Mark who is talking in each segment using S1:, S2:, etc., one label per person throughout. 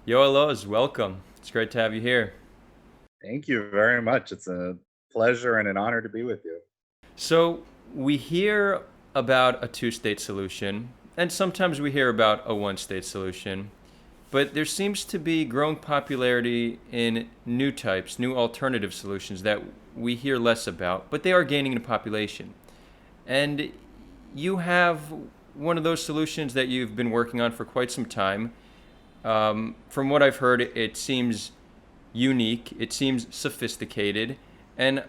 S1: Yoel Oz, welcome. It's great to have you here.
S2: Thank you very much. It's a pleasure and an honor to be with you.
S1: So, we hear about a two-state solution, and sometimes we hear about a one-state solution, but there seems to be growing popularity in new types, new alternative solutions that we hear less about, but they are gaining in population. And you have one of those solutions that you've been working on for quite some time. From what I've heard, it seems unique, it seems sophisticated, and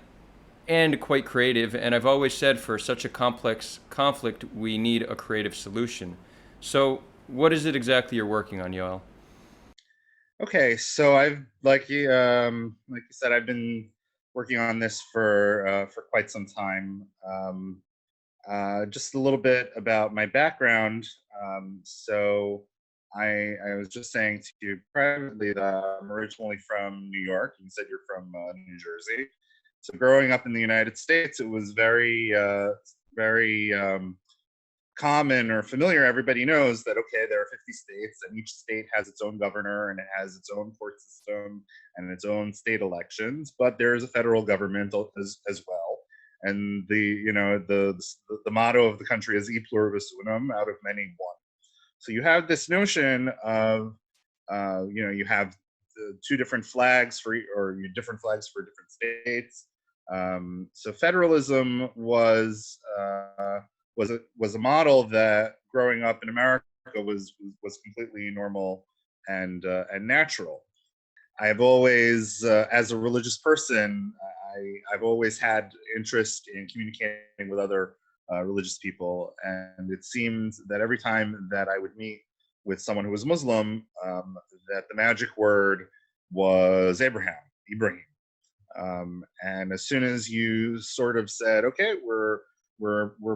S1: quite creative. And I've always said for such a complex conflict, we need a creative solution. So, what is it exactly you're working on, Yoel?
S2: Okay, so I've like you said, I've been working on this for quite some time. Just a little bit about my background. So I was just saying to you privately that I'm originally from New York. You said you're from New Jersey. So growing up in the United States, it was very common or familiar. Everybody knows that, okay, there are 50 states and each state has its own governor and it has its own court system and its own state elections, but there is a federal government as well. And the motto of the country is e pluribus unum, out of many one. So you have this notion of you have the two different flags or different flags for different states. So federalism was a model that growing up in America was completely normal and natural. I've always, as a religious person, I've always had interest in communicating with other religious people, and it seemed that every time that I would meet with someone who was Muslim, that the magic word was Ibrahim. And as soon as you sort of said, okay, we're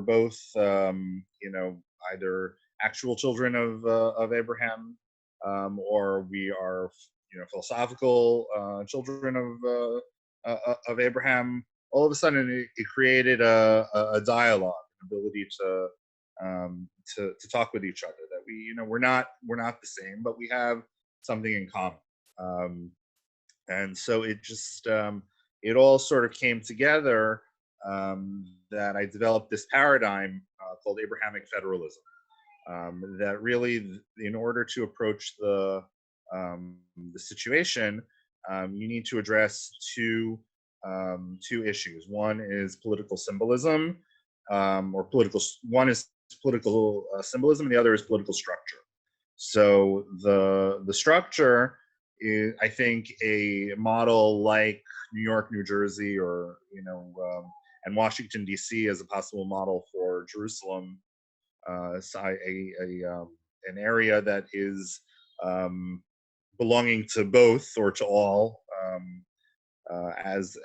S2: both either actual children of Abraham, or we are philosophical children of Abraham. All of a sudden, it created a dialogue, an ability to talk with each other. That we're not the same, but we have something in common. And so it all sort of came together, that I developed this paradigm called Abrahamic Federalism. That really, in order to approach the situation, you need to address two issues. One is political symbolism, or political. One is political symbolism, and the other is political structure. So the structure is, I think, a model like New York, New Jersey, or and Washington D.C. as a possible model for Jerusalem, an area that is um, belonging to both or to all, as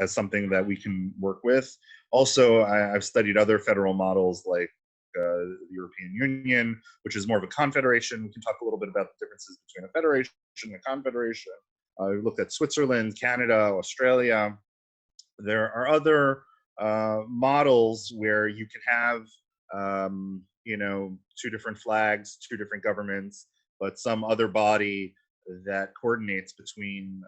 S2: something that we can work with. Also, I've studied other federal models like the European Union, which is more of a confederation. We can talk a little bit about the differences between a federation and a confederation. We looked at Switzerland, Canada, Australia. There are other models where you can have, two different flags, two different governments, but some other body that coordinates between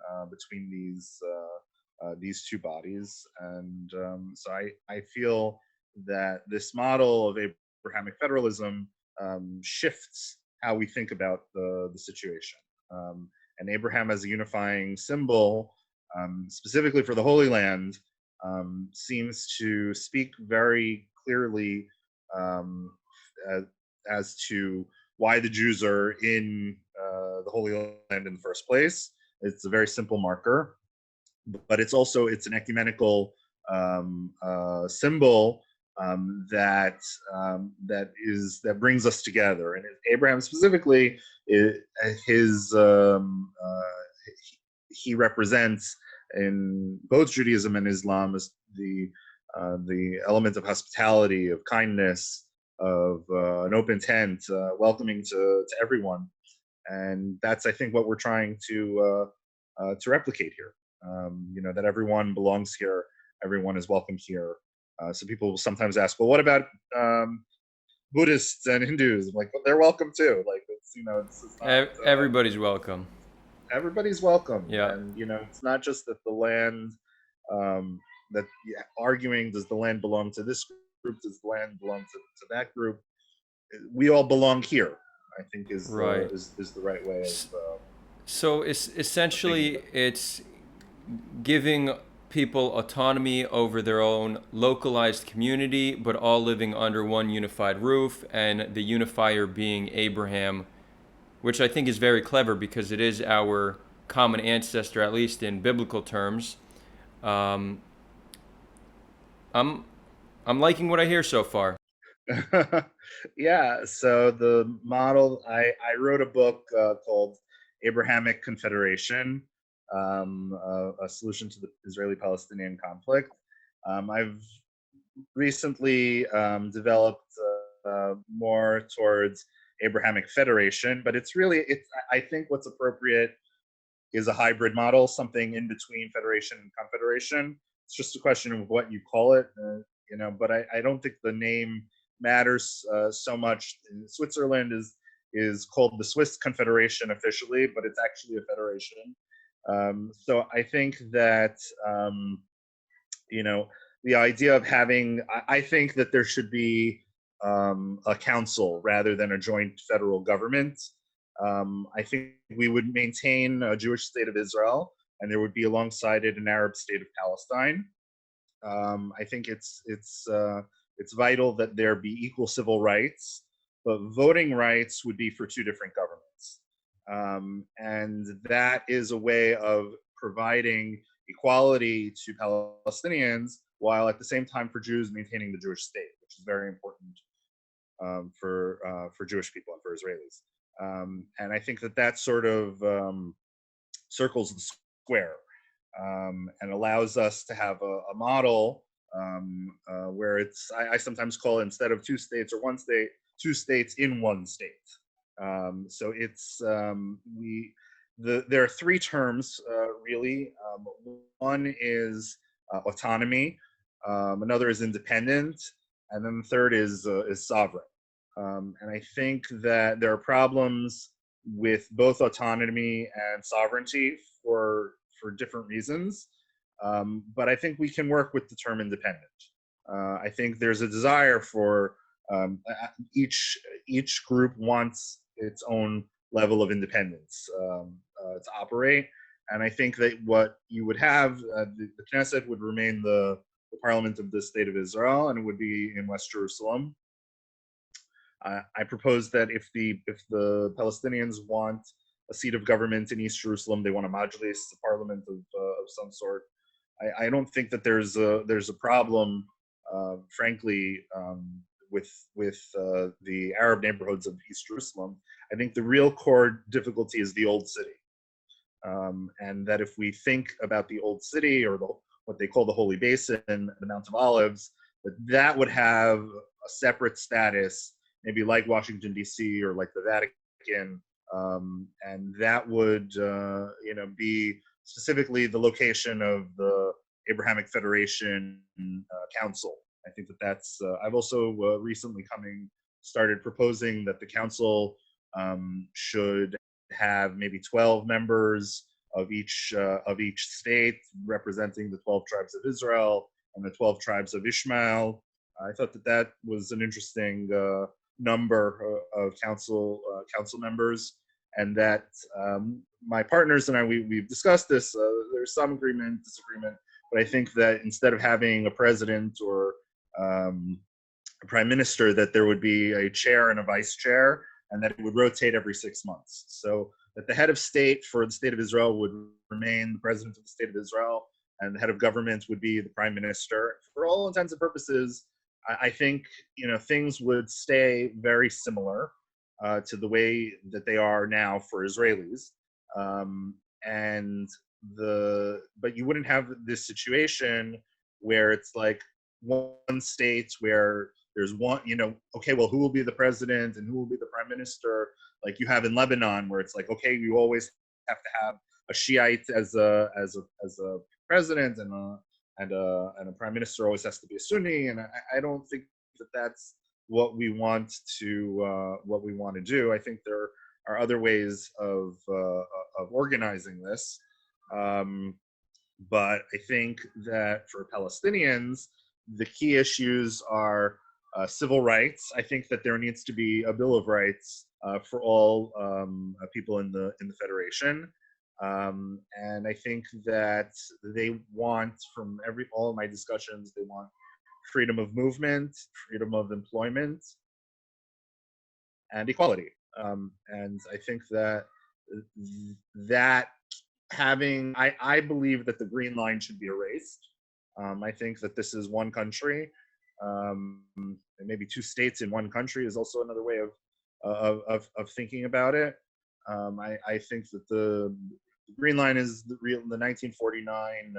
S2: these two bodies. And so I feel that this model of Abrahamic federalism shifts how we think about the situation. And Abraham as a unifying symbol, specifically for the Holy Land, seems to speak very clearly, um, as, as to why the Jews are in the Holy Land in the first place. It's a very simple marker, but it's an ecumenical symbol, that brings us together. And Abraham specifically, his he represents in both Judaism and Islam as the element of hospitality, of kindness, of an open tent, welcoming to everyone. And that's, I think, what we're trying to replicate here. That everyone belongs here, everyone is welcome here. So people will sometimes ask, well, what about Buddhists and Hindus? I'm like, well, they're welcome too. Like, it's not.
S1: Everybody's welcome.
S2: Everybody's welcome,
S1: Yeah.
S2: and it's not just that the land, that arguing, does the land belong to this group, does the land belong to that group. We all belong here, I think, is the
S1: Right.
S2: is the right way
S1: S-
S2: of
S1: So it's
S2: thinking
S1: essentially
S2: about
S1: it's giving people autonomy over their own localized community, but all living under one unified roof, and the unifier being Abraham, which I think is very clever because it is our common ancestor, at least in biblical terms. Um, I'm I'm liking what I hear so far.
S2: it. Yeah, so the model, I wrote a book called Abrahamic Confederation, a solution to the Israeli-Palestinian conflict. I've recently developed more towards Abrahamic Federation, but it's I think what's appropriate is a hybrid model, something in between federation and confederation. It's just a question of what you call it, but I don't think the name matters so much. In Switzerland is called the Swiss Confederation officially, but it's actually a federation. So I think that you know the idea of having, I think that there should be a council rather than a joint federal government. I think we would maintain a Jewish state of Israel, and there would be alongside it an Arab state of Palestine. I think it's vital that there be equal civil rights, but voting rights would be for two different governments, and that is a way of providing equality to Palestinians while at the same time for Jews maintaining the Jewish state, which is very important for Jewish people and for Israelis. And I think that sort of circles the square, and allows us to have a model where I sometimes call it, instead of two states or one state, two states in one state. So there are three terms really. One is autonomy, another is independent, and then the third is sovereign. And I think that there are problems with both autonomy and sovereignty for different reasons. But I think we can work with the term independent. I think there's a desire for each group wants its own level of independence to operate. And I think that what you would have, the Knesset would remain the parliament of the state of Israel, and it would be in West Jerusalem. I propose that if the Palestinians want a seat of government in East Jerusalem, they want a majlis, a parliament of some sort. I don't think that there's a problem, frankly, with the Arab neighborhoods of East Jerusalem. I think the real core difficulty is the old city, and that if we think about the old city, or what they call the Holy Basin, the Mount of Olives, that would have a separate status, maybe like Washington D.C. or like the Vatican, and that would be specifically the location of the Abrahamic Federation Council. I think that's. I've also recently started proposing that the council should have maybe 12 members of each state, representing the 12 tribes of Israel and the 12 tribes of Ishmael. I thought that was an interesting number of council members, and that my partners and I, we've discussed this. There's some agreement, disagreement, but I think that instead of having a president or a prime minister, that there would be a chair and a vice chair, and that it would rotate every 6 months. So that the head of state for the state of Israel would remain the president of the state of Israel, and the head of government would be the prime minister. For all intents and purposes, I think things would stay very similar to the way that they are now for Israelis, but you wouldn't have this situation where it's like one state where there's one, okay, well, who will be the president and who will be the prime minister? Like you have in Lebanon, where it's like, okay, you always have to have a Shiite as a president, and a prime minister always has to be a Sunni. And I don't think that that's what we want to do. I think there are other ways of organizing this. But I think that for Palestinians, the key issues are civil rights. I think that there needs to be a Bill of Rights for all people in the federation, and I think that they want, from all of my discussions, they want freedom of movement, freedom of employment, and equality. And I think that that I believe that the green line should be erased. I think that this is one country, and maybe two states in one country is also another way of thinking about it. I think that the green line is the 1949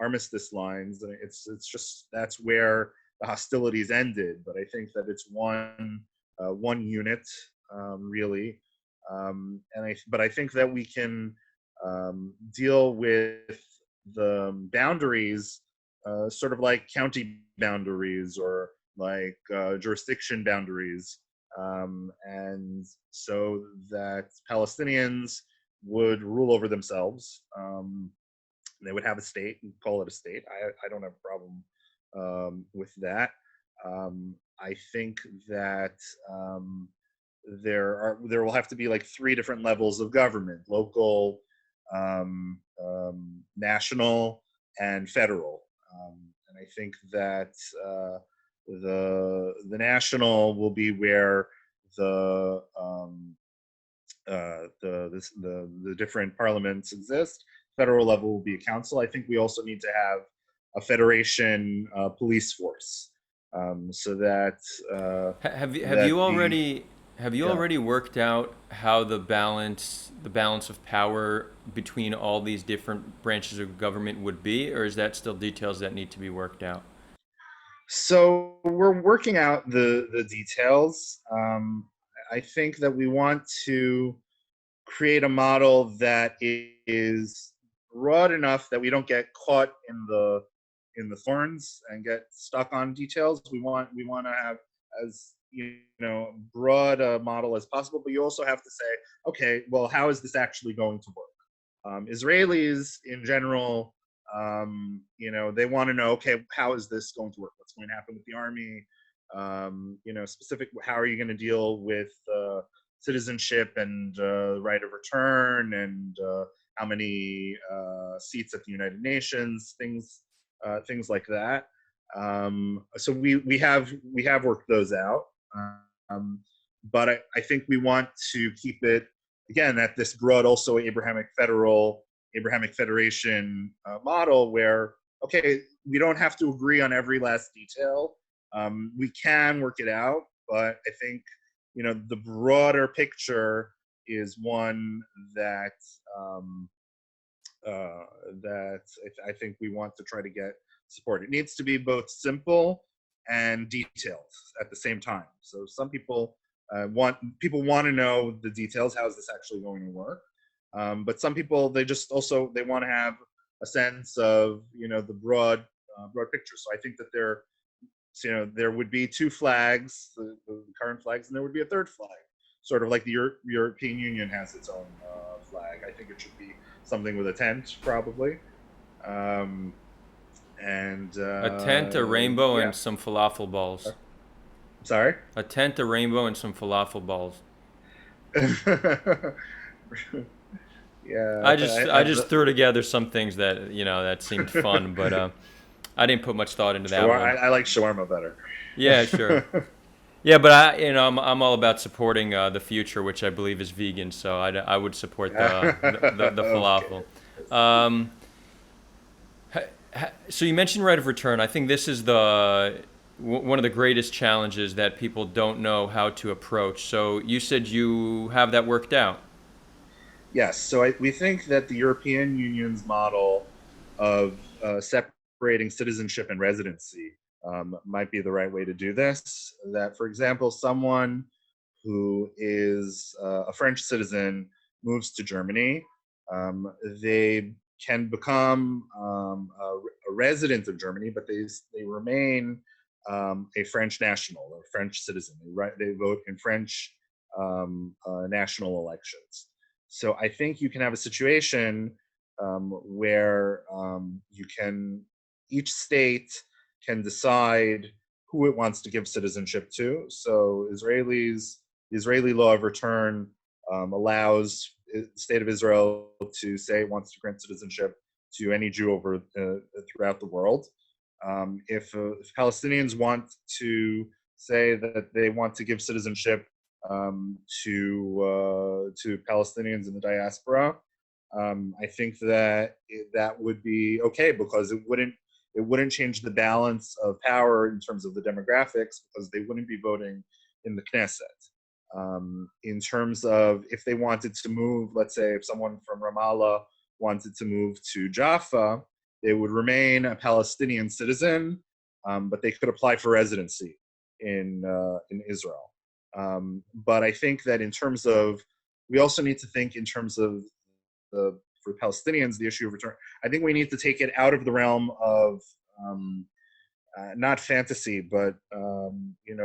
S2: armistice lines. It's just that's where the hostilities ended. But I think that it's one unit, really. But I think that we can deal with the boundaries, sort of like county boundaries or like jurisdiction boundaries, and so that Palestinians would rule over themselves. They would have a state and call it a state. I don't have a problem with that. I think that there will have to be like 3 different levels of government: local, national, and federal. And I think that the national will be where the different parliaments exist. Federal level will be a council. I think we also need to have a federation police force, so that
S1: Have
S2: that
S1: you
S2: the
S1: already
S2: yeah.
S1: worked out how the balance of power between all these different branches of government would be, or is that still details that need to be worked out?
S2: So we're working out the details. I think that we want to create a model that is broad enough that we don't get caught in the thorns and get stuck on details. We want to have as broad a model as possible, but you also have to say, okay, well, how is this actually going to work? Israelis in general, they want to know, okay, how is this going to work? What's going to happen with the army? Specific, how are you going to deal with citizenship and right of return, and how many seats at the United Nations, things like that. So we have worked those out, um, but I think we want to keep it again at this broad, also Abrahamic Federation model, where okay, we don't have to agree on every last detail. We can work it out, but I think the broader picture is one that that I think we want to try to get support. It needs to be both simple and detailed at the same time. So some people want to know the details. How is this actually going to work? But some people they want to have a sense of the broad picture. So I think that there would be 2 flags, the current flags, and there would be a third flag, sort of like the European Union has its own flag. I think it should be something with a tent, probably, and
S1: A tent, a rainbow,
S2: yeah.
S1: and some falafel balls.
S2: Sorry.
S1: A tent, a rainbow, and some falafel balls.
S2: Yeah,
S1: I just threw together some things that that seemed fun, but I didn't put much thought into that one.
S2: I like shawarma better.
S1: Yeah, sure. Yeah, but I'm all about supporting the future, which I believe is vegan. So I would support the
S2: Okay.
S1: falafel. Um, so you mentioned right of return. I think this is one of the greatest challenges that people don't know how to approach. So you said you have that worked out.
S2: Yes, so we think that the European Union's model of separating citizenship and residency might be the right way to do this. That, for example, someone who is a French citizen moves to Germany, they can become a resident of Germany, but they remain a French national or French citizen. They vote in French national elections. So I think you can have a situation where each state can decide who it wants to give citizenship to. So the Israeli law of return allows the state of Israel to say it wants to grant citizenship to any Jew over throughout the world. If Palestinians want to say that they want to give citizenship to Palestinians in the diaspora, I think that that would be okay, because it wouldn't change the balance of power in terms of the demographics, because they wouldn't be voting in the Knesset. In terms of if they wanted to move, let's say if someone from Ramallah wanted to move to Jaffa, they would remain a Palestinian citizen, but they could apply for residency in Israel. But I think that in terms of, we also need to think in terms of for Palestinians, the issue of return. I think we need to take it out of the realm of not fantasy, but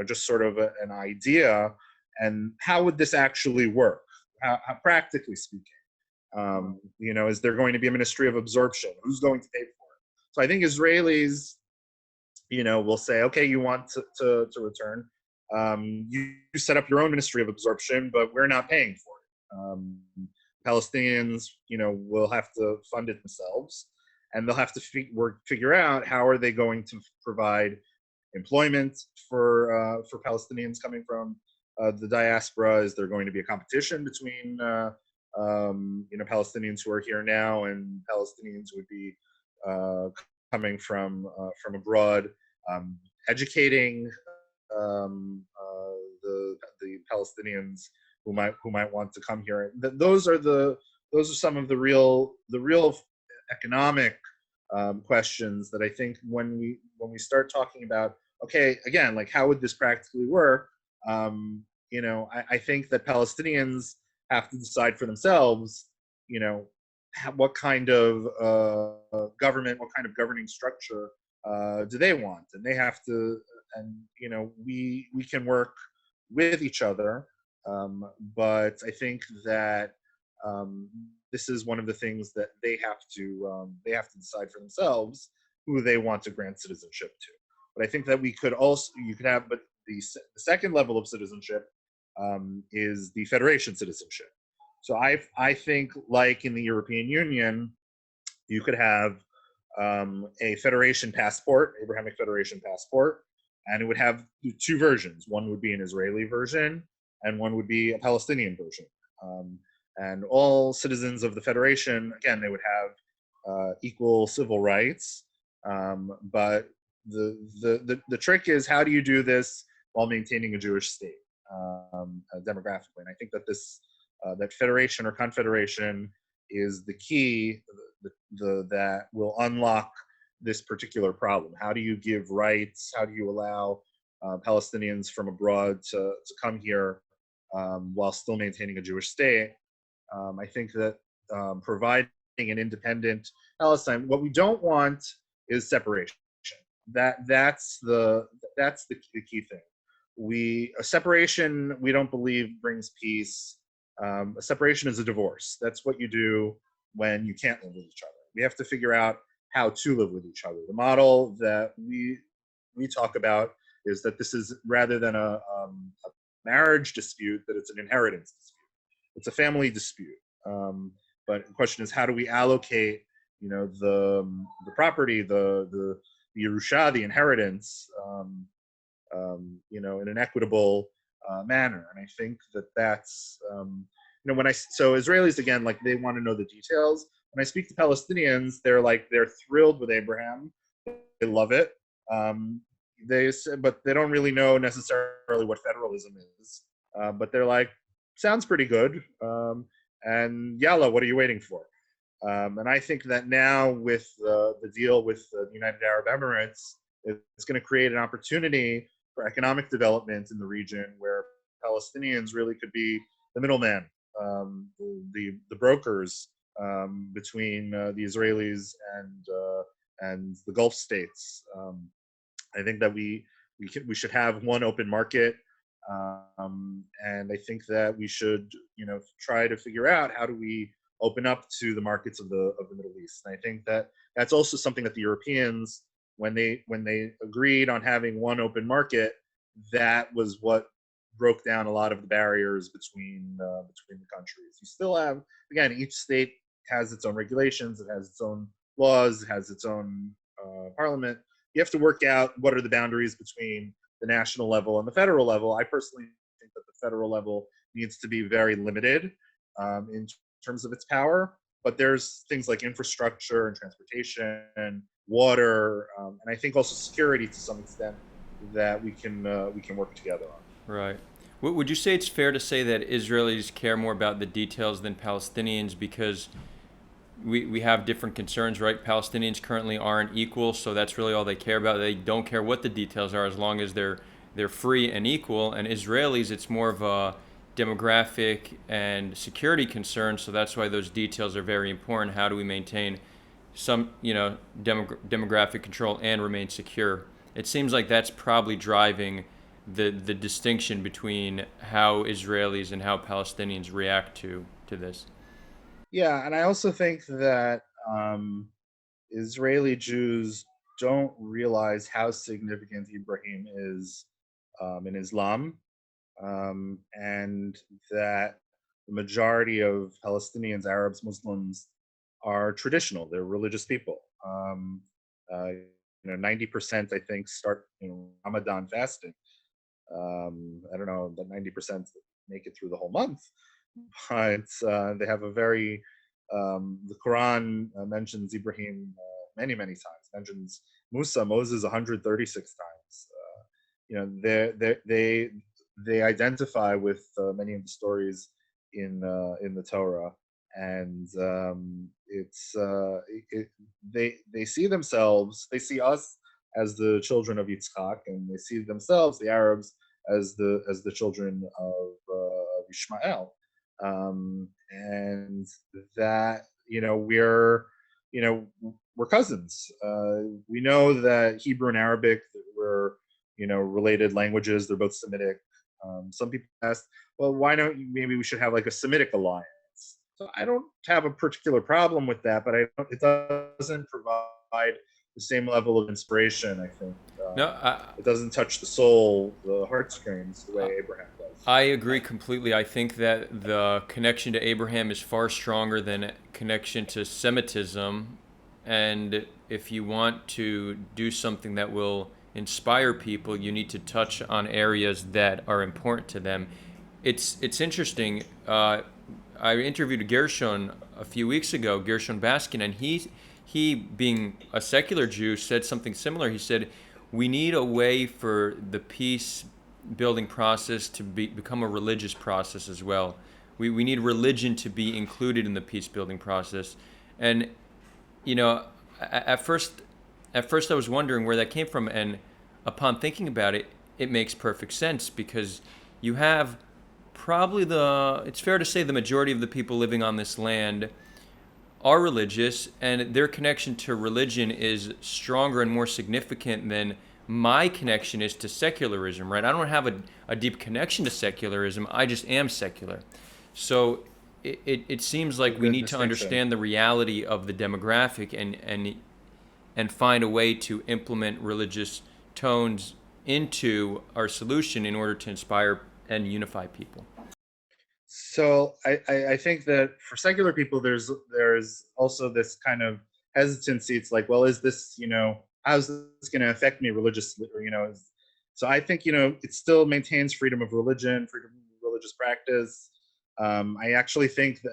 S2: just sort of an idea. And how would this actually work? How practically speaking, is there going to be a ministry of absorption? Who's going to pay for it? So I think Israelis, will say, okay, you want to return. You set up your own ministry of absorption, but we're not paying for it. Palestinians, will have to fund it themselves, and they'll have to figure out how are they going to provide employment for Palestinians coming from the diaspora. Is there going to be a competition between Palestinians who are here now and Palestinians who would be coming from abroad, educating the Palestinians who might want to come here. Those are some of the real economic questions that I think when we start talking about, okay, again, like how would this practically work? I think that Palestinians have to decide for themselves, what kind of government, what kind of governing structure do they want, and they have to, and we can work with each other, but I think that this is one of the things that they have to decide for themselves who they want to grant citizenship to. But I think that you could have, but the second level of citizenship is the federation citizenship. So I think, like in the European Union, you could have a federation passport, Abrahamic Federation passport, and it would have two versions. One would be an Israeli version, and one would be a Palestinian version. And all citizens of the federation, again, they would have equal civil rights. But the trick is, how do you do this while maintaining a Jewish state demographically? And I think that that federation or confederation is the key that will unlock this particular problem. How do you give rights? How do you allow Palestinians from abroad to come here while still maintaining a Jewish state? I think that providing an independent Palestine, what we don't want is separation. That's the key thing. A separation, we don't believe brings peace. A separation is a divorce. That's what you do when you can't live with each other. We have to figure out how to live with each other. The model that we talk about is that this is, rather than a marriage dispute, that it's an inheritance dispute. It's a family dispute. But the question is, how do we allocate, the property, the Yerusha, the inheritance, in an equitable manner? And I think that's, so Israelis, again, like, they want to know the details. When I speak to Palestinians, they're thrilled with Abraham. They love it. But they don't really know necessarily what federalism is. But they're like, sounds pretty good. And yalla, what are you waiting for? And I think that now with the deal with the United Arab Emirates, it's going to create an opportunity for economic development in the region, where Palestinians really could be the middleman, the brokers between the Israelis and the Gulf states. I think that we should have one open market. And I think that we should, try to figure out how do we open up to the markets of the Middle East. And I think that that's also something that the Europeans, when they agreed on having one open market, that was what broke down a lot of the barriers between the countries. You still have, again, each state has its own regulations, it has its own laws, it has its own parliament. You have to work out what are the boundaries between the national level and the federal level. I personally think that the federal level needs to be very limited in terms of its power. But there's things like infrastructure and transportation, water, and I think also security to some extent that we can work together on.
S1: Right. Would you say it's fair to say that Israelis care more about the details than Palestinians because we have different concerns, right? Palestinians currently aren't equal, so that's really all they care about. They don't care what the details are as long as they're free and equal. And Israelis, it's more of a demographic and security concern, so that's why those details are very important. How do we maintain some, demographic control and remain secure? It seems like that's probably driving the distinction between how Israelis and how Palestinians react to this.
S2: Yeah, and I also think that Israeli Jews don't realize how significant Ibrahim is in Islam, and that the majority of Palestinians, Arabs, Muslims are traditional. They're religious people. 90% I think start Ramadan fasting. I don't know that 90% make it through the whole month, but they have a very the Quran mentions Ibrahim many many times. Mentions Moses 136 times. They identify with many of the stories in the Torah, and they see themselves, they see us as the children of Yitzchak, and they see themselves, the Arabs, as the children of Ishmael, and that we're cousins. We know that Hebrew and Arabic were related languages. They're both Semitic. Some people ask, well, why don't maybe we should have like a Semitic alliance? So I don't have a particular problem with that, but it doesn't provide the same level of inspiration. I think
S1: No,
S2: it doesn't touch the soul, the heartstrings, the way Abraham does.
S1: I agree completely. I think that the connection to Abraham is far stronger than connection to Semitism. And if you want to do something that will inspire people, you need to touch on areas that are important to them. It's interesting. I interviewed Gershon a few weeks ago, Gershon Baskin, and he being a secular Jew said something similar. He said, we need a way for the peace building process to become a religious process as well. We need religion to be included in the peace building process. And at first I was wondering where that came from, and upon thinking about it, it makes perfect sense because you have probably it's fair to say the majority of the people living on this land are religious, and their connection to religion is stronger and more significant than my connection is to secularism, right? I don't have a deep connection to secularism. I just am secular. So it seems like we need to understand the reality of the demographic and find a way to implement religious tones into our solution in order to inspire and unify people.
S2: So I think that for secular people, there's also this kind of hesitancy. It's like, well, is this, how's this going to affect me religiously? Or, so I think, it still maintains freedom of religion, freedom of religious practice. I actually think that,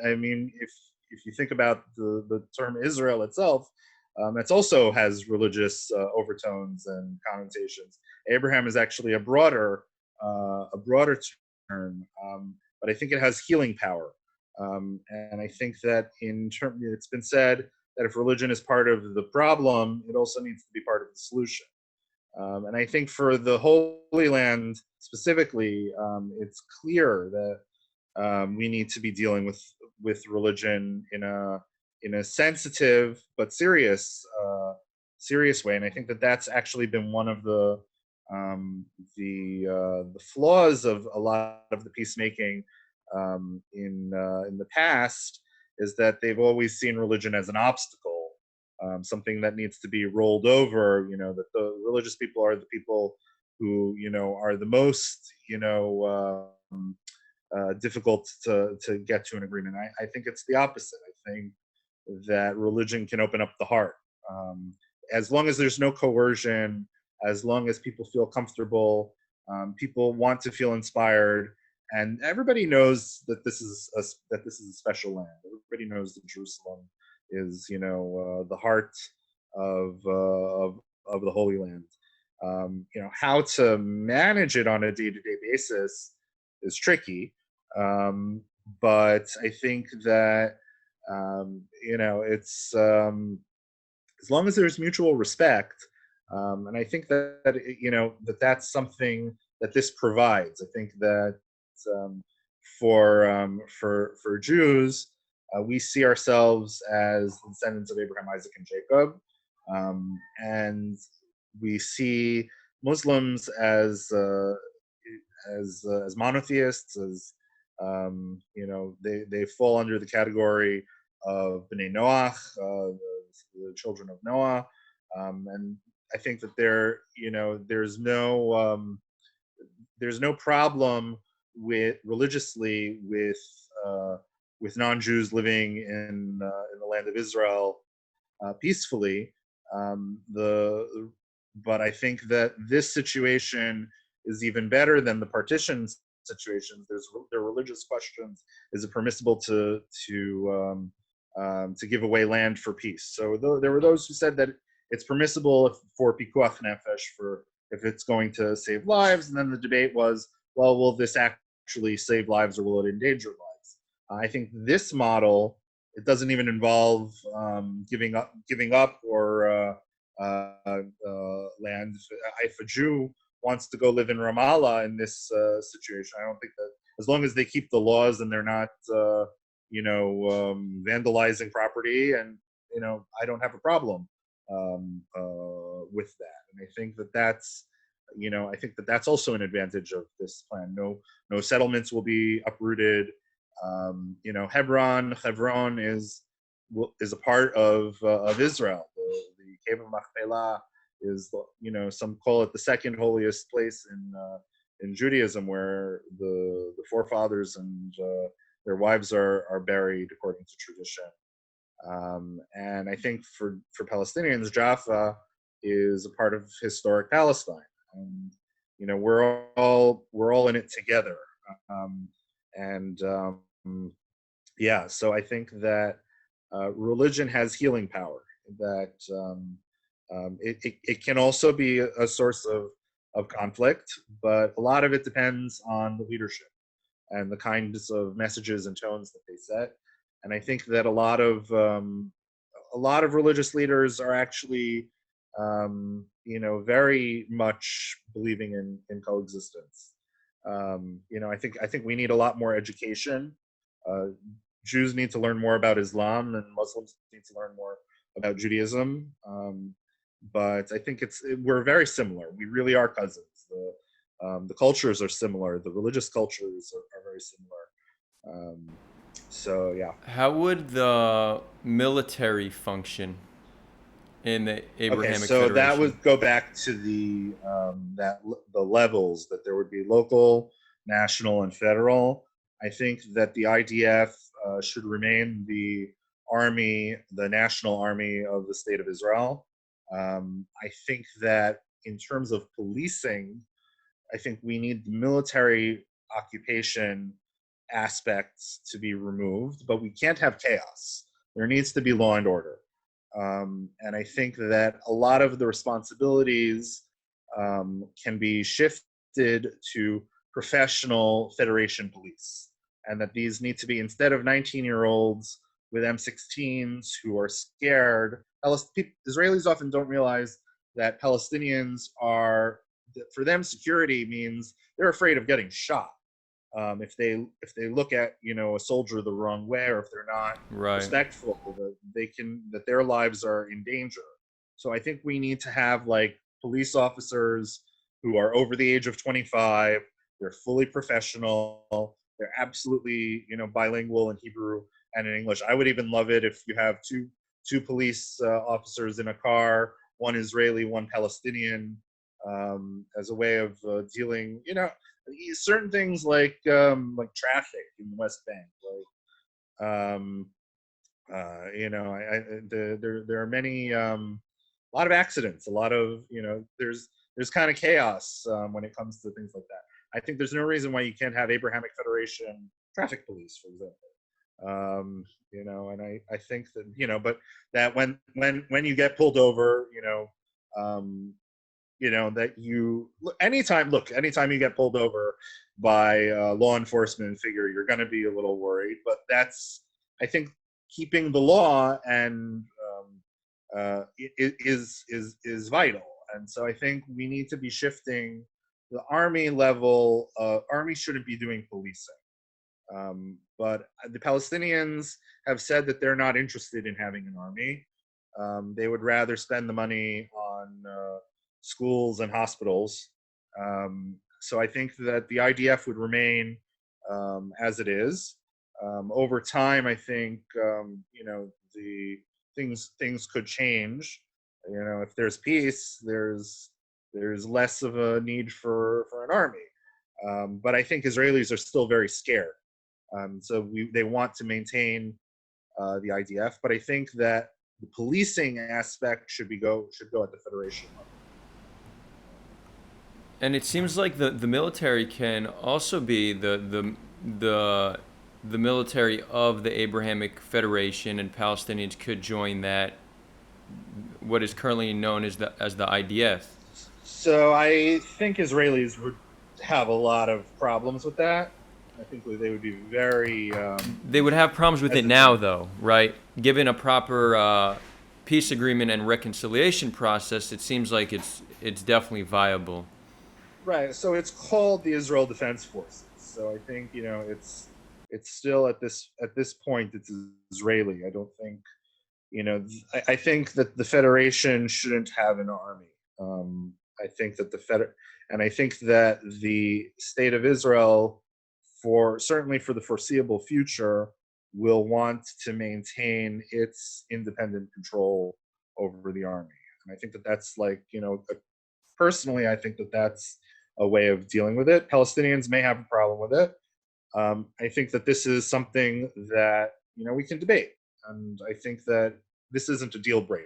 S2: if you think about the term Israel itself, it also has religious overtones and connotations. Abraham is actually a broader term. But I think it has healing power. And I think that it's been said that if religion is part of the problem, it also needs to be part of the solution. And I think for the Holy Land specifically, it's clear that we need to be dealing with religion in a sensitive but serious way. And I think that that's actually been one of the The flaws of a lot of the peacemaking in the past is that they've always seen religion as an obstacle, something that needs to be rolled over. That the religious people are the people who are the most difficult to get to an agreement. I think it's the opposite. I think that religion can open up the heart. As long as there's no coercion, as long as people feel comfortable, people want to feel inspired, and everybody knows that this is a special land. Everybody knows that Jerusalem is, the heart of the Holy Land. How to manage it on a day-to-day basis is tricky, but I think that it's as long as there's mutual respect, and I think that's something that this provides. I think that for Jews, we see ourselves as descendants of Abraham, Isaac, and Jacob, and we see Muslims as monotheists, as they fall under the category of Bnei Noach, the children of Noah, and I think that there's no problem with religiously with non-Jews living in the land of Israel peacefully. But I think that this situation is even better than the partition situations. There are religious questions. Is it permissible to give away land for peace? So there were those who said that it's permissible for pikuach nefesh, for if it's going to save lives, and then the debate was, well, will this actually save lives or will it endanger lives? I think this model, it doesn't even involve giving up or land. If a Jew wants to go live in Ramallah in this situation, I don't think that, as long as they keep the laws and they're not vandalizing property, and I don't have a problem with that. And I think that that's also an advantage of this plan. No settlements will be uprooted. Hebron is a part of Israel. The Cave of Machpelah is, some call it the second holiest place in Judaism, where the forefathers and their wives are buried according to tradition. And I think for Palestinians, Jaffa is a part of historic Palestine, and we're all in it together. So I think that religion has healing power. That it can also be a source of conflict, but a lot of it depends on the leadership and the kinds of messages and tones that they set. And I think that a lot of religious leaders are actually, very much believing in coexistence. I think we need a lot more education. Jews need to learn more about Islam, and Muslims need to learn more about Judaism. But I think we're very similar. We really are cousins. The cultures are similar. The religious cultures are very similar. So yeah.
S1: How would the military function in the Abrahamic
S2: so
S1: Federation?
S2: That would go back to the levels, that there would be local, national, and federal. I think that the IDF should remain the national army of the state of Israel. I think that in terms of policing, I think we need the military occupation aspects to be removed, but we can't have chaos. There needs to be law and order. And I think that a lot of the responsibilities can be shifted to professional federation police, and that these need to be, instead of 19-year-olds with M16s who are scared. Israelis often don't realize that Palestinians for them, security means they're afraid of getting shot. If they look at a soldier the wrong way, or if they're not respectful, that their lives are in danger. So I think we need to have police officers who are over the age of 25. They're fully professional. They're absolutely, bilingual in Hebrew and in English. I would even love it if you have two police officers in a car, one Israeli, one Palestinian, as a way of dealing, certain things like traffic in the West Bank, like there are many a lot of accidents, a lot of there's kind of chaos when it comes to things like that. I think there's no reason why you can't have Abrahamic Federation traffic police, for example. And I think that but that when you get pulled over, that you anytime you get pulled over by law enforcement figure, you're going to be a little worried. But that's, I think, keeping the law and is vital. And so I think we need to be shifting the army level. Army shouldn't be doing policing. But the Palestinians have said that they're not interested in having an army. They would rather spend the money on schools and hospitals. So I think that the IDF would remain as it is. Over time, I think the things could change. If there's peace, there's less of a need for an army. But I think Israelis are still very scared. So they want to maintain the IDF, but I think that the policing aspect should go at the federation level.
S1: And it seems like the military can also be the military of the Abrahamic Federation, and Palestinians could join that, what is currently known as the IDF.
S2: So I think Israelis would have a lot of problems with that. I think they would be very.
S1: They would have problems with it now, though, right? Given a proper peace agreement and reconciliation process, it seems like it's definitely viable.
S2: Right. So it's called the Israel Defense Forces. So I think it's still at this point it's Israeli. I don't think I think that the federation shouldn't have an army. I think that I think that the state of Israel, certainly for the foreseeable future, will want to maintain its independent control over the army. And I think that that's personally, I think that that's a way of dealing with it. Palestinians may have a problem with it. I think that this is something that we can debate, and I think that this isn't a deal breaker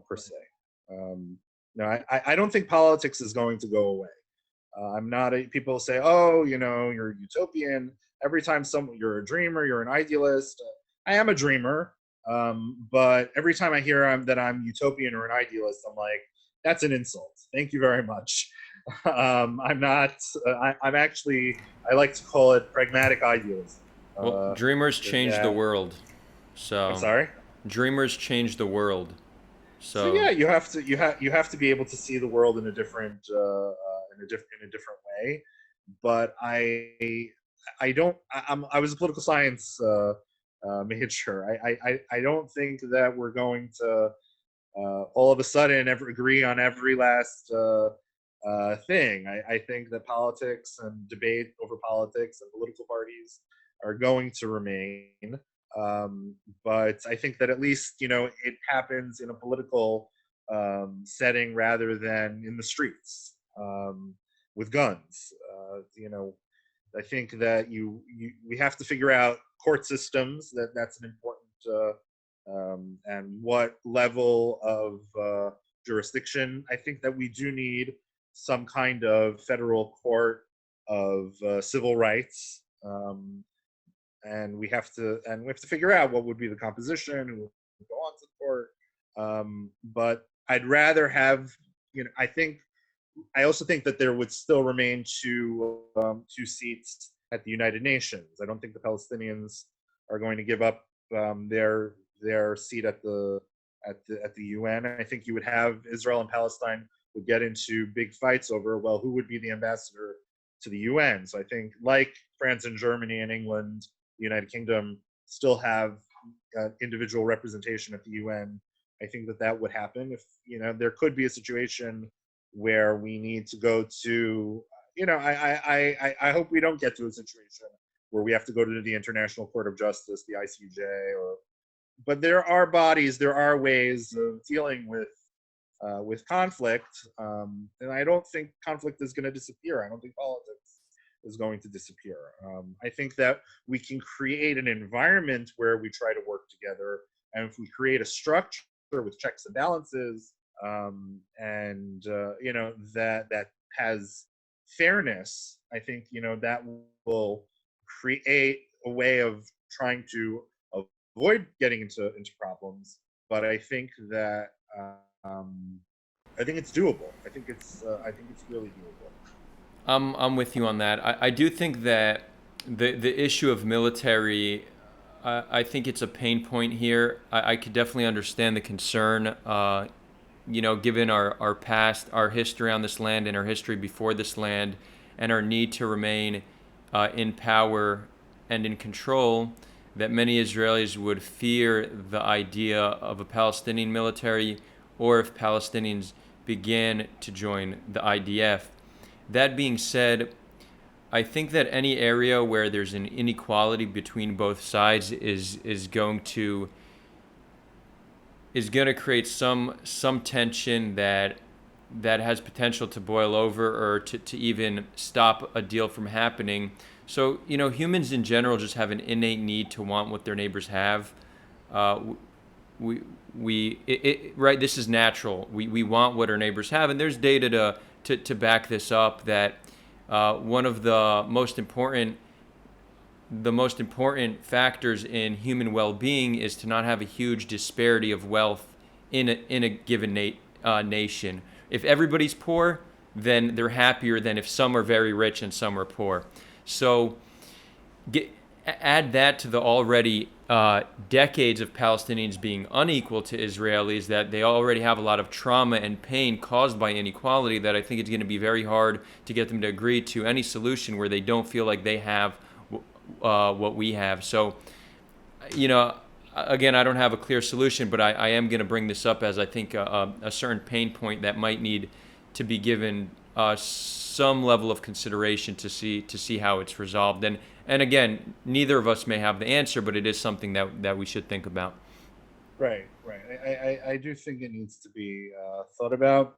S2: per se. No, I don't think politics is going to go away. I'm not people say, oh, you're utopian. Every time you're a dreamer, you're an idealist. I am a dreamer, but every time I hear that I'm utopian or an idealist, I'm like, that's an insult. Thank you very much. I'm not. I'm actually. I like to call it pragmatic idealism.
S1: Well, dreamers change the world. So
S2: I'm sorry.
S1: Dreamers change the world.
S2: So yeah, you have to be able to see the world in a different way. But I was a political science major. I don't think that we're going to all of a sudden agree on every last thing. I think that politics and debate over politics and political parties are going to remain. But I think that at least it happens in a political setting rather than in the streets with guns. I think that we have to figure out court systems. That's an important and what level of jurisdiction. I think that we do need some kind of federal court of civil rights. And we have to figure out what would be the composition and who would go on to the court. But I'd rather have, I also think that there would still remain two seats at the United Nations. I don't think the Palestinians are going to give up their seat at the UN. I think you would have Israel and Palestine would get into big fights over, well, who would be the ambassador to the UN. So I think, like France and Germany and England, the United Kingdom still have individual representation at the UN. I think that would happen if there could be a situation where we need to go to, I hope we don't get to a situation where we have to go to the International Court of Justice, the ICJ, but there are bodies, there are ways of dealing with conflict, and I don't think conflict is going to disappear. I don't think politics is going to disappear. I think that we can create an environment where we try to work together, and if we create a structure with checks and balances, and that has fairness, I think that will create a way of trying to avoid getting into problems. But I think that um, I think it's doable. I think it's really doable.
S1: I'm with you on that. I do think that the issue of military, I think it's a pain point here. I could definitely understand the concern, given our past, our history on this land and our history before this land, and our need to remain in power and in control, that many Israelis would fear the idea of a Palestinian military, or if Palestinians began to join the IDF. That being said, I think that any area where there's an inequality between both sides is going to create some tension that has potential to boil over, or to even stop a deal from happening. So, humans in general just have an innate need to want what their neighbors have. Right, this is natural. We want what our neighbors have, and there's data to back this up, that one of the most important factors in human well-being is to not have a huge disparity of wealth in a given nation. If everybody's poor, then they're happier than if some are very rich and some are poor. So add that to the already decades of Palestinians being unequal to Israelis, that they already have a lot of trauma and pain caused by inequality, that I think it's going to be very hard to get them to agree to any solution where they don't feel like they have what we have. So, again, I don't have a clear solution, but I am going to bring this up as I think a certain pain point that might need to be given some level of consideration to see how it's resolved. And again, neither of us may have the answer, but it is something that we should think about.
S2: Right, right. I do think it needs to be thought about.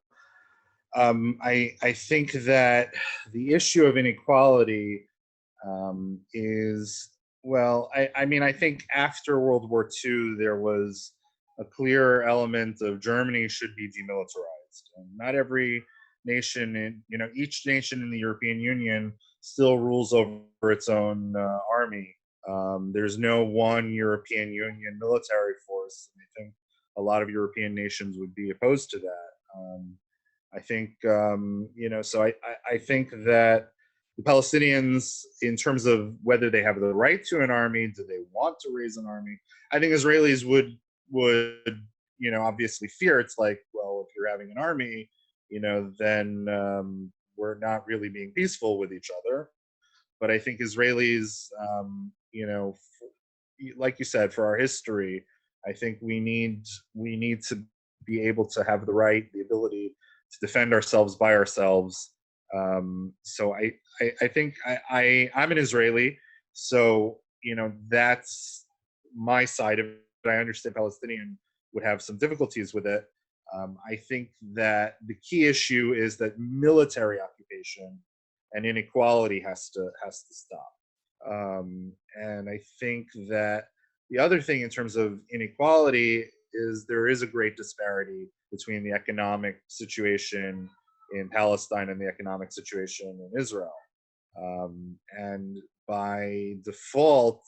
S2: I think that the issue of inequality is, well, I mean, I think after World War II, there was a clear element of Germany should be demilitarized. And not every nation, each nation in the European Union still rules over its own army. There's no one European Union military force. And I think a lot of European nations would be opposed to that. I think, so I think that the Palestinians, in terms of whether they have the right to an army, do they want to raise an army? I think Israelis would obviously fear. It's like, well, if you're having an army, then we're not really being peaceful with each other. But I think Israelis, like you said, for our history, I think we need to be able to have the ability to defend ourselves by ourselves. So I think I'm an Israeli, so that's my side of it. I understand Palestinian would have some difficulties with it. I think that the key issue is that military occupation and inequality has to stop. And I think that the other thing in terms of inequality is there is a great disparity between the economic situation in Palestine and the economic situation in Israel. And by default,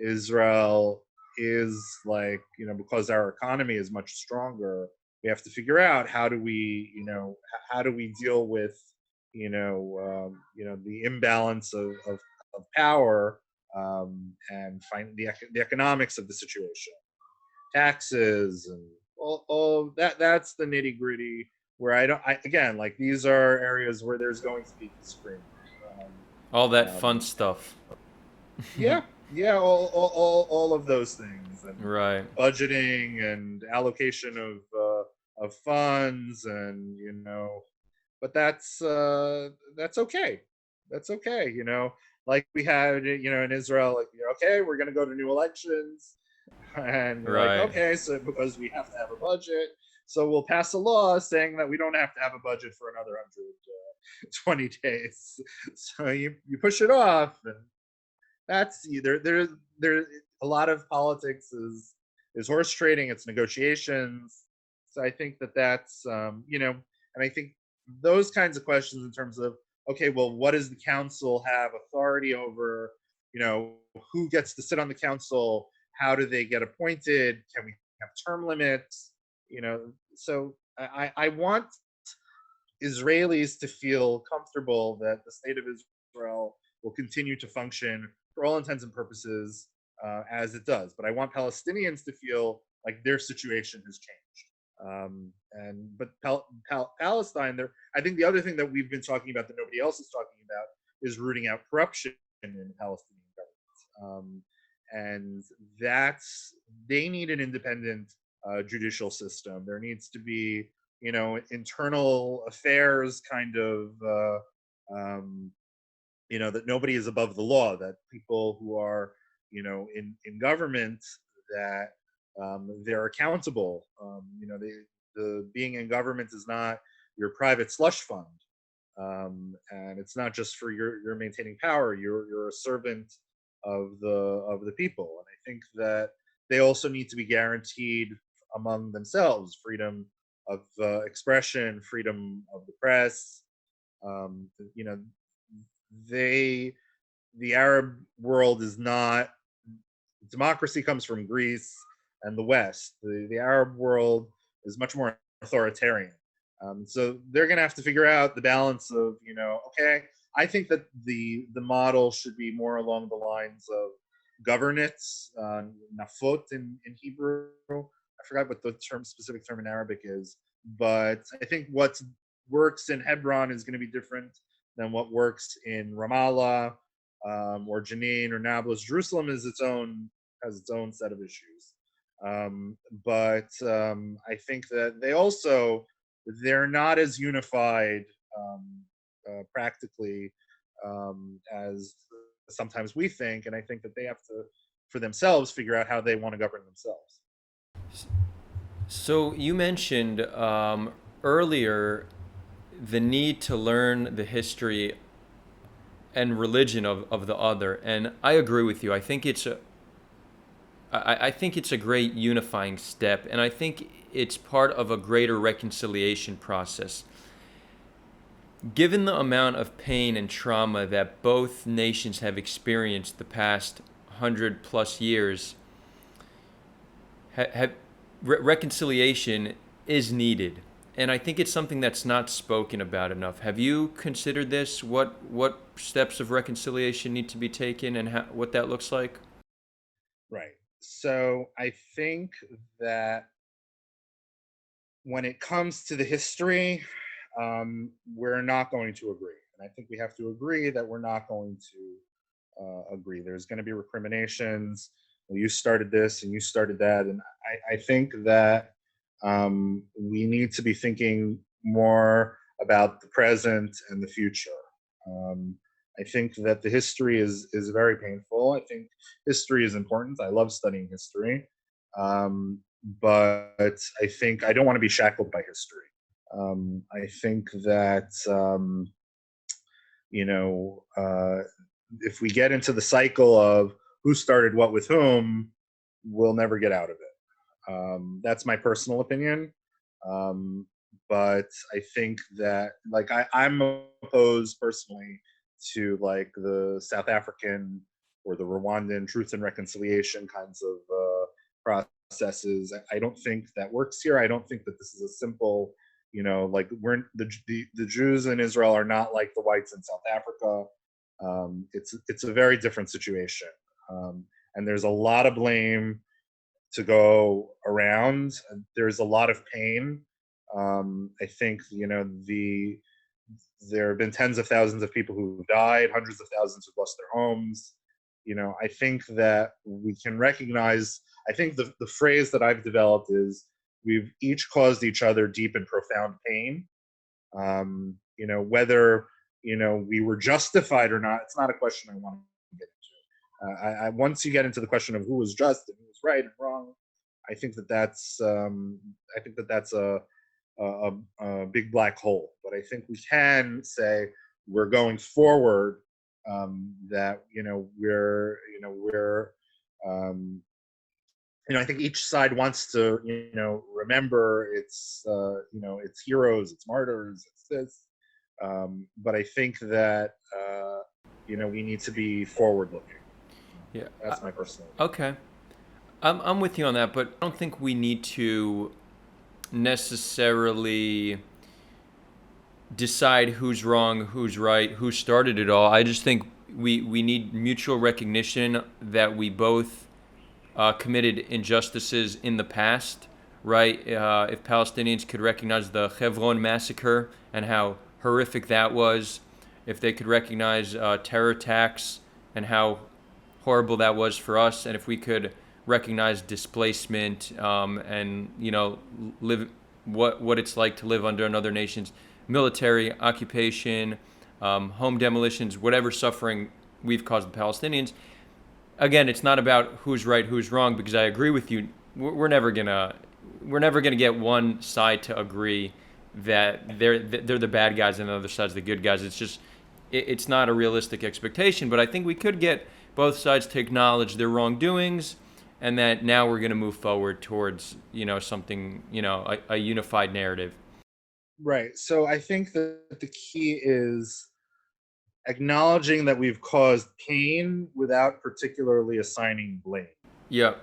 S2: Israel is like, because our economy is much stronger, we have to figure out how do we deal with, the imbalance of power, and find the economics of the situation, taxes, and all that. That's the nitty gritty where again, like, these are areas where there's going to be disagreement.
S1: All that fun stuff.
S2: Yeah, yeah, all of those things, and
S1: Right.
S2: budgeting and allocation of funds, and but that's okay. That's okay. Like we had, in Israel, like, okay, we're going to go to new elections, and you're like,
S1: Right.
S2: okay, so because we have to have a budget, so we'll pass a law saying that we don't have to have a budget for another 120 days. So you push it off, and that's either there. A lot of politics is horse trading. It's negotiations. So I think that's and I think those kinds of questions in terms of, okay, well, what does the council have authority over? Who gets to sit on the council? How do they get appointed? Can we have term limits? So I want Israelis to feel comfortable that the state of Israel will continue to function for all intents and purposes as it does. But I want Palestinians to feel like their situation has changed. But Palestine, there. I think the other thing that we've been talking about that nobody else is talking about is rooting out corruption in the Palestinian government, and they need an independent judicial system. There needs to be internal affairs kind of that nobody is above the law, that people who are in government, that they're accountable. The being in government is not your private slush fund, and it's not just for your maintaining power. You're a servant of the people, and I think that they also need to be guaranteed among themselves freedom of expression, freedom of the press. Um, you know, they the Arab world is not democracy comes from Greece and the West. The Arab world is much more authoritarian. So they're going to have to figure out the balance of, okay, I think that the model should be more along the lines of governance, nafot in Hebrew. I forgot what the specific term in Arabic is, but I think what works in Hebron is going to be different than what works in Ramallah, or Jenin or Nablus. Jerusalem has its own set of issues. But I think that they're not as unified practically as sometimes we think, and I think that they have to, for themselves, figure out how they want to govern themselves.
S1: So you mentioned earlier the need to learn the history and religion of the other, and I agree with you. I think it's a great unifying step, and I think it's part of a greater reconciliation process. Given the amount of pain and trauma that both nations have experienced the past 100 plus years, reconciliation is needed. And I think it's something that's not spoken about enough. Have you considered this? What steps of reconciliation need to be taken, and what that looks like?
S2: Right. So I think that when it comes to the history, we're not going to agree. And I think we have to agree that we're not going to agree. There's going to be recriminations. Well, you started this and you started that. And I think that we need to be thinking more about the present and the future. Um, I think that the history is very painful. I think history is important. I love studying history. Um, but I think I don't want to be shackled by history. I think that you know uh, if we get into the cycle of who started what with whom, we'll never get out of it. That's my personal opinion. Um, but I think that, like, I'm opposed personally to, like, the South African or the Rwandan truth and reconciliation kinds of processes. I don't think that works here. I don't think that this is a simple, like, the Jews in Israel are not like the whites in South Africa. It's a very different situation, and there's a lot of blame to go around. There's a lot of pain. I think there have been tens of thousands of people who've died, hundreds of thousands who've lost their homes. I think that we can recognize. I think the phrase that I've developed is we've each caused each other deep and profound pain. whether we were justified or not. It's not a question I want to get into. Once you get into the question of who was just and who was right and wrong, I think that's a big black hole. But I think we can say we're going forward, that we're I think each side wants to remember its heroes, its martyrs, its this. But I think that we need to be forward looking.
S1: Yeah.
S2: That's my personal.
S1: Okay. I'm with you on that, but I don't think we need to necessarily decide who's wrong, who's right, who started it all. I just think we need mutual recognition that we both committed injustices in the past, right? If Palestinians could recognize the Hebron massacre and how horrific that was, if they could recognize terror attacks and how horrible that was for us, and if we could recognize displacement, and live what it's like to live under another nation's military occupation, home demolitions, whatever suffering we've caused the Palestinians. Again, it's not about who's right, who's wrong, because I agree with you. We're never gonna get one side to agree that they're the bad guys and the other side's the good guys. It's not a realistic expectation. But I think we could get both sides to acknowledge their wrongdoings, and that now we're going to move forward towards something, a unified narrative.
S2: Right. So I think that the key is acknowledging that we've caused pain without particularly assigning blame.
S1: Yep.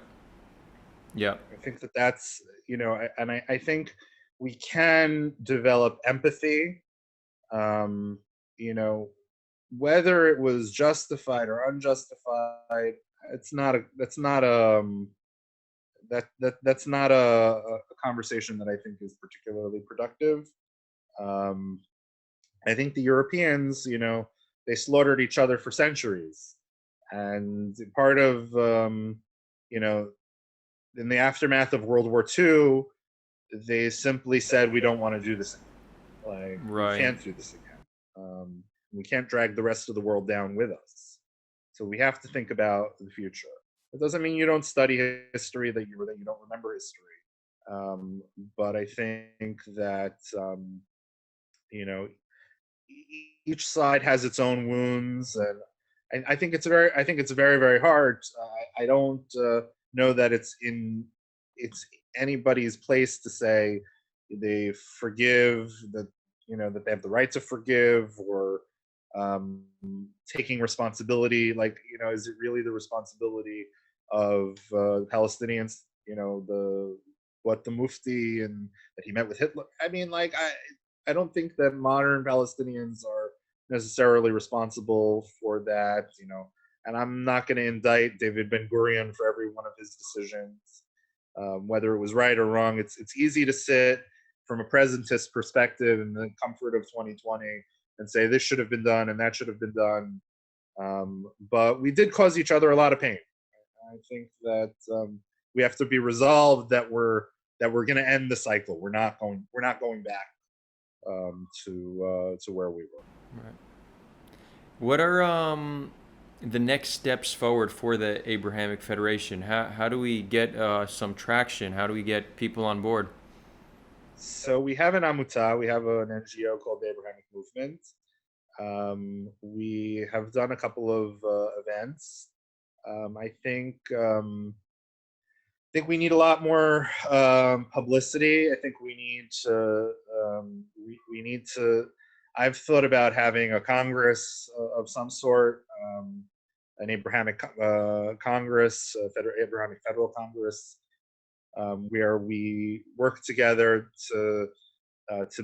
S1: Yep.
S2: I think that's, I think we can develop empathy, whether it was justified or unjustified. That's not a conversation that I think is particularly productive. I think the Europeans, they slaughtered each other for centuries, and part of in the aftermath of World War II, they simply said we don't want to do this again.
S1: Right.
S2: We can't do this again. We can't drag the rest of the world down with us. So we have to think about the future. It doesn't mean you don't study history, that you don't remember history. But I think that each side has its own wounds, and I think it's very, very hard. I don't know that it's anybody's place to say they forgive, that that they have the right to forgive, or taking responsibility. Is it really the responsibility of Palestinians? What the Mufti and that he met with Hitler. I mean, I don't think that modern Palestinians are necessarily responsible for that. And I'm not going to indict David Ben Gurion for every one of his decisions, whether it was right or wrong. It's easy to sit from a presentist perspective in the comfort of 2020 and say this should have been done and that should have been done. But we did cause each other a lot of pain. I think that we have to be resolved that we're going to end the cycle. We're not going back to where we were.
S1: Right. What are the next steps forward for the Abrahamic Federation? How do we get some traction? How do we get people on board?
S2: So we have an Amuta, we have an NGO called the Abrahamic Movement. We have done a couple of events. I think we need a lot more publicity. I think we need to I've thought about having a Congress of some sort, an Abrahamic Congress, Abrahamic Federal Congress, where we work together to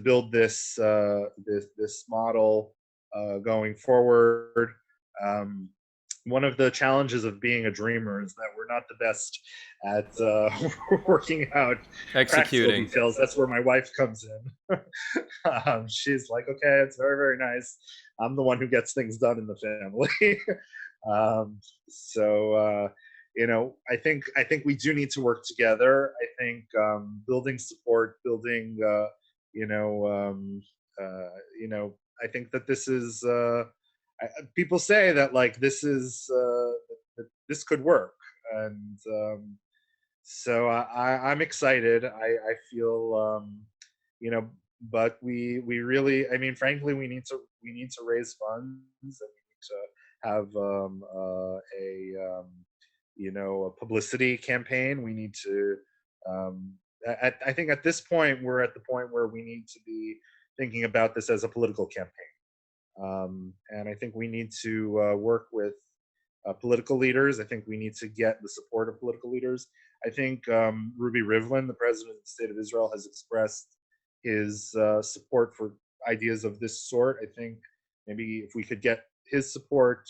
S2: build this model going forward. One of the challenges of being a dreamer is that we're not the best at working out
S1: executing
S2: details. That's where my wife comes in. She's like, okay, it's very, very nice. I'm the one who gets things done in the family. I think we do need to work together. I think building support, building I think that this is people say that like this is that this could work, and so I'm excited. I feel but we really, I mean, frankly, we need to raise funds, and we need to have a publicity campaign. We need to I think at this point we're at the point where we need to be thinking about this as a political campaign, and I think we need to work with political leaders. I think we need to get the support of political leaders. I think Ruby Rivlin, the president of the state of Israel, has expressed his support for ideas of this sort. I think maybe if we could get his support,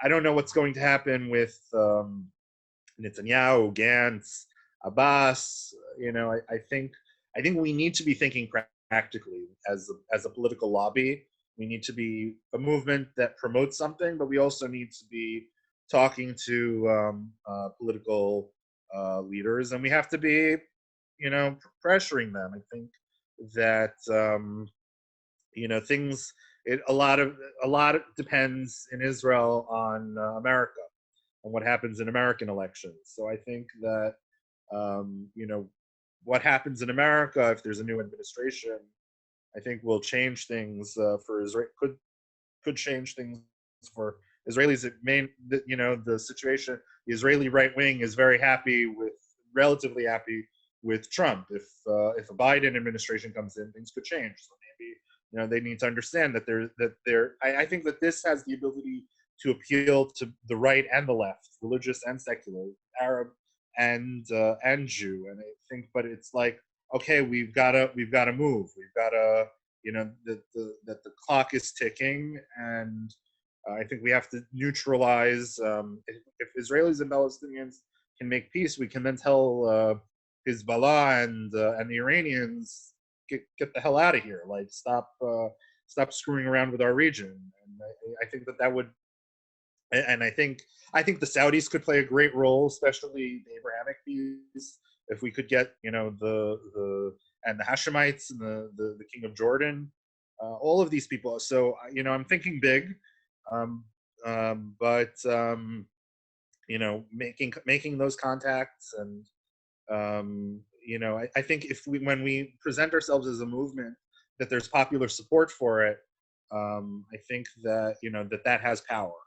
S2: I don't know what's going to happen with Netanyahu, Gantz, Abbas. I think we need to be thinking practically as a political lobby. We need to be a movement that promotes something, but we also need to be talking to political leaders, and we have to be, pressuring them. I think that things. A lot depends in Israel on America and what happens in American elections. So I think that what happens in America, if there's a new administration, I think will change things for Israel. Could change things for Israelis. It may, the situation. The Israeli right wing is relatively happy with Trump. If a Biden administration comes in, things could change. So maybe they need to understand that I think that this has the ability to appeal to the right and the left, religious and secular, Arab and Jew. And I think, but it's like, okay, we've got to move. We've got to, that the clock is ticking, and I think we have to neutralize. If Israelis and Palestinians can make peace, we can then tell Hezbollah and the Iranians, get the hell out of here. Like, stop screwing around with our region. And I think that would, and I think the Saudis could play a great role, especially the Abrahamic peace. If we could get the Hashemites and the King of Jordan, all of these people. So I'm thinking big, but making those contacts, and I think when we present ourselves as a movement, that there's popular support for it. I think that that has power.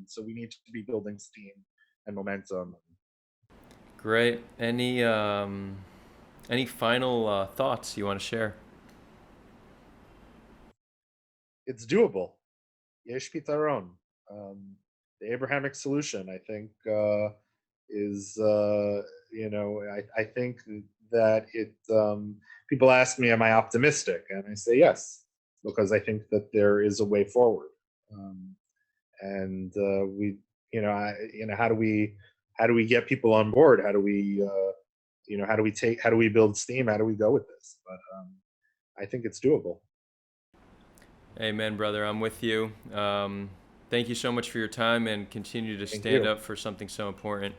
S2: So we need to be building steam and momentum.
S1: Great. Any final thoughts you want to share?
S2: It's doable. Yesh pitaron. The Abrahamic solution, I think, is I think that it. People ask me, "Am I optimistic?" And I say yes, because I think that there is a way forward. And we, how do we get people on board? How do we, how do we build steam? How do we go with this? But I think it's doable.
S1: Amen, brother. I'm with you. Thank you so much for your time, and continue to
S2: Thank
S1: stand
S2: you.
S1: up for something so important.